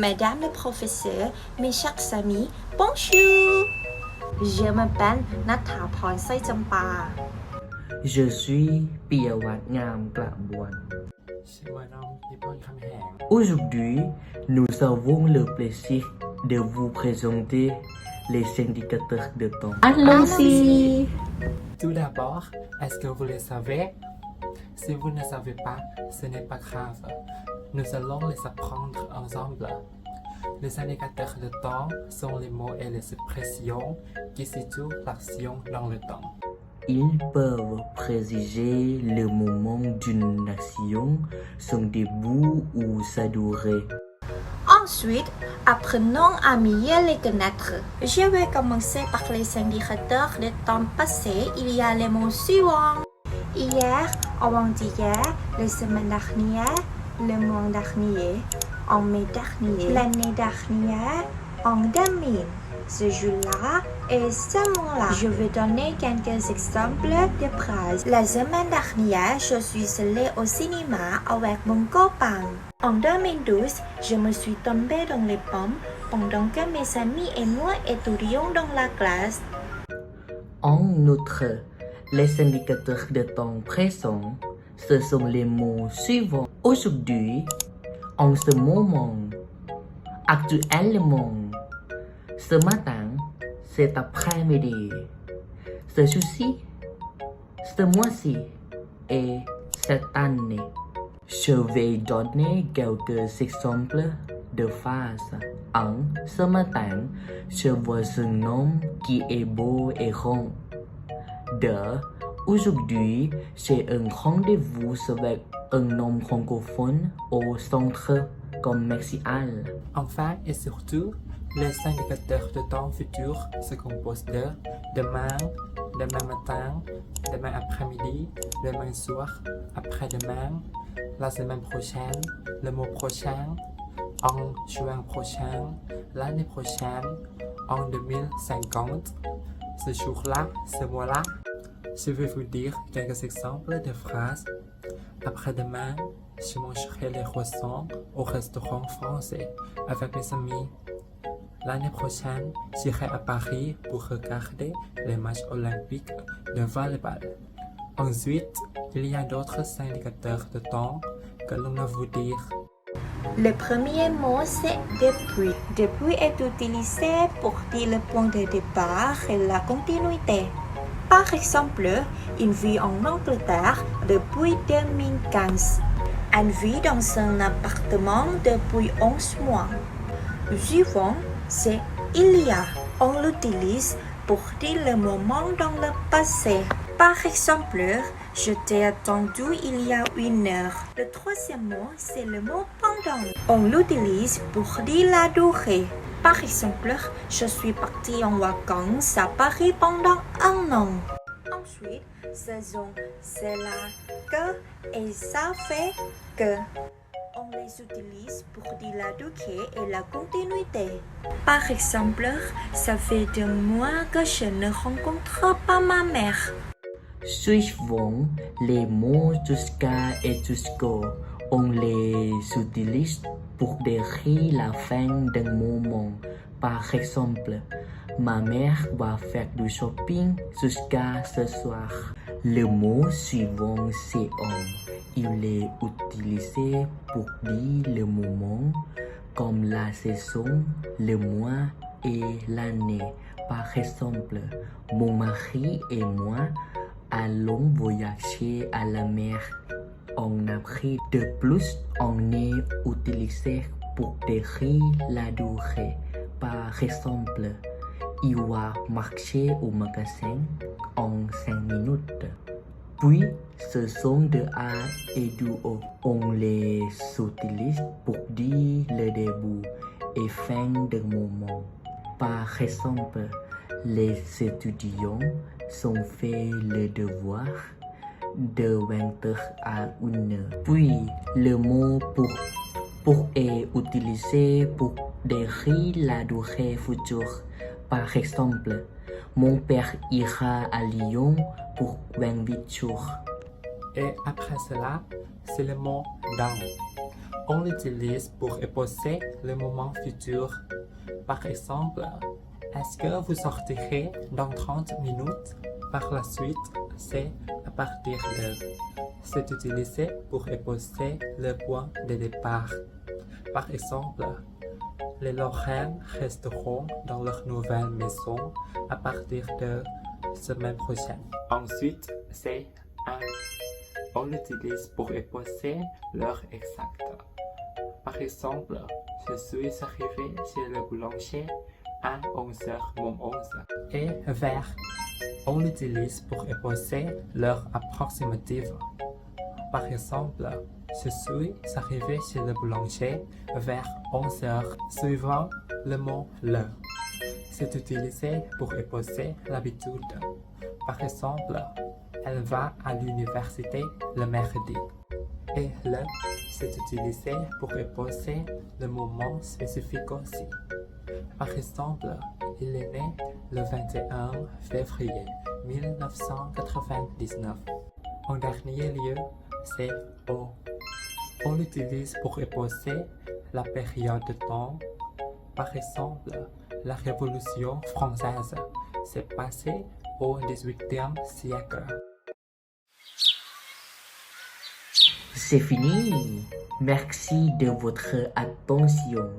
Madame le professeur, mes chers amis, bonjour. Je m'appelle Nathaphorn Saichampa. Je suis Piyawat Ngam Klabwan. Je me nomme Yvonne Khamheng. Aujourd'hui, nous avons le plaisir de vous présenter les indicateurs de temps. Allons-y. Tout d'abord, est-ce que vous le savez? Si vous ne savez pas, ce n'est pas grave. Nous allons les apprendre ensemble. Les indicateurs de temps sont les mots et les expressions qui situent l'action dans le temps. Ils peuvent préciser le moment d'une action, son début ou sa durée. Ensuite, apprenons à mieux les connaître. Je vais commencer par les indicateurs de temps passé. Il y a les mots suivants. Hier, avant-hier, la semaine dernière, le mois dernier, en mai dernier, l'année dernière, en 2000. Ce jour-là et ce mois-là. Je vais donner quelques exemples de phrases. La semaine dernière, je suis allée au cinéma avec mon copain. En 2012, je me suis tombée dans les pommes pendant que mes amis et moi étudions dans la classe. En outre, les indicateurs de temps présent, ce sont les mots suivants. Aujourd'hui, en ce moment, actuellement, ce matin, cet après-midi, ce jour-ci, ce mois-ci et cette année. Je vais donner quelques exemples de phrases. 1. Ce matin, je vois un homme qui est beau et rond. 2. Aujourd'hui, j'ai un rendez-vous avec un homme francophone au centre commercial. Enfin et surtout, les indicateurs de temps futur se composent de demain, demain matin, demain après-midi, demain soir, après-demain, la semaine prochaine, le mois prochain, en juin prochain, l'année prochaine, en 2050, ce jour-là, ce mois-là. Je vais vous dire quelques exemples de phrases. Après-demain, je mangerai les croissants au restaurant français avec mes amis. L'année prochaine, j'irai à Paris pour regarder les matchs olympiques de volleyball. Ensuite, il y a d'autres indicateurs de temps que l'on va vous dire. Le premier mot, c'est depuis. Depuis est utilisé pour dire le point de départ et la continuité. Par exemple, il vit en Angleterre depuis 2015. Elle vit dans un appartement depuis 11 mois. Suivant, c'est il y a. On l'utilise pour dire le moment dans le passé. Par exemple, je t'ai attendu il y a 1 heure. Le troisième mot, c'est le mot pendant. On l'utilise pour dire la durée. Par exemple, je suis partie en vacances à Paris pendant 1 an. Ensuite, saison, c'est là que et ça fait que. On les utilise pour dire la durée et la continuité. Par exemple, ça fait 2 mois que je ne rencontre pas ma mère. Suivant les mots jusqu'à et jusqu'au, on les utilise pour décrire la fin d'un moment. Par exemple, ma mère va faire du shopping jusqu'à ce soir. Le mot suivant c'est on. Il est utilisé pour dire le moment, comme la saison, le mois et l'année. Par exemple, mon mari et moi allons voyager à la mer en avril. De plus, on est utilisé pour décrire la durée. Par exemple, il va marcher au magasin en 5 minutes. Puis, ce sont de A et du O. On les utilise pour dire le début et fin d'un moment. Par exemple, les étudiants ont fait le devoir de 20h à 1h. Puis, le mot pour est utilisé pour décrire la durée future. Par exemple, mon père ira à Lyon pour 28 jours. Et après cela, c'est le mot dans. On l'utilise pour épouser le moment futur. Par exemple, est-ce que vous sortirez dans 30 minutes? Par la suite, c'est à partir de. C'est utilisé pour épouser le point de départ. Par exemple, les Lorrains resteront dans leur nouvelle maison à partir de semaine prochaine. Ensuite, c'est à. On l'utilise pour épouser l'heure exacte. Par exemple, je suis arrivé chez le boulanger à 11h moins 11. Et vers. On l'utilise pour épouser l'heure approximative. Par exemple, je suis arrivé chez le boulanger vers 11h, suivant le mot le. C'est utilisé pour épouser l'habitude. Par exemple, elle va à l'université le mercredi. Et le, c'est utilisé pour épouser le moment spécifique aussi. Par exemple, il est né le 21 février 1999. En dernier lieu, c'est au. On l'utilise pour épouser la période de temps. Par exemple, la Révolution française s'est passée au XVIIIe siècle. C'est fini. Merci de votre attention.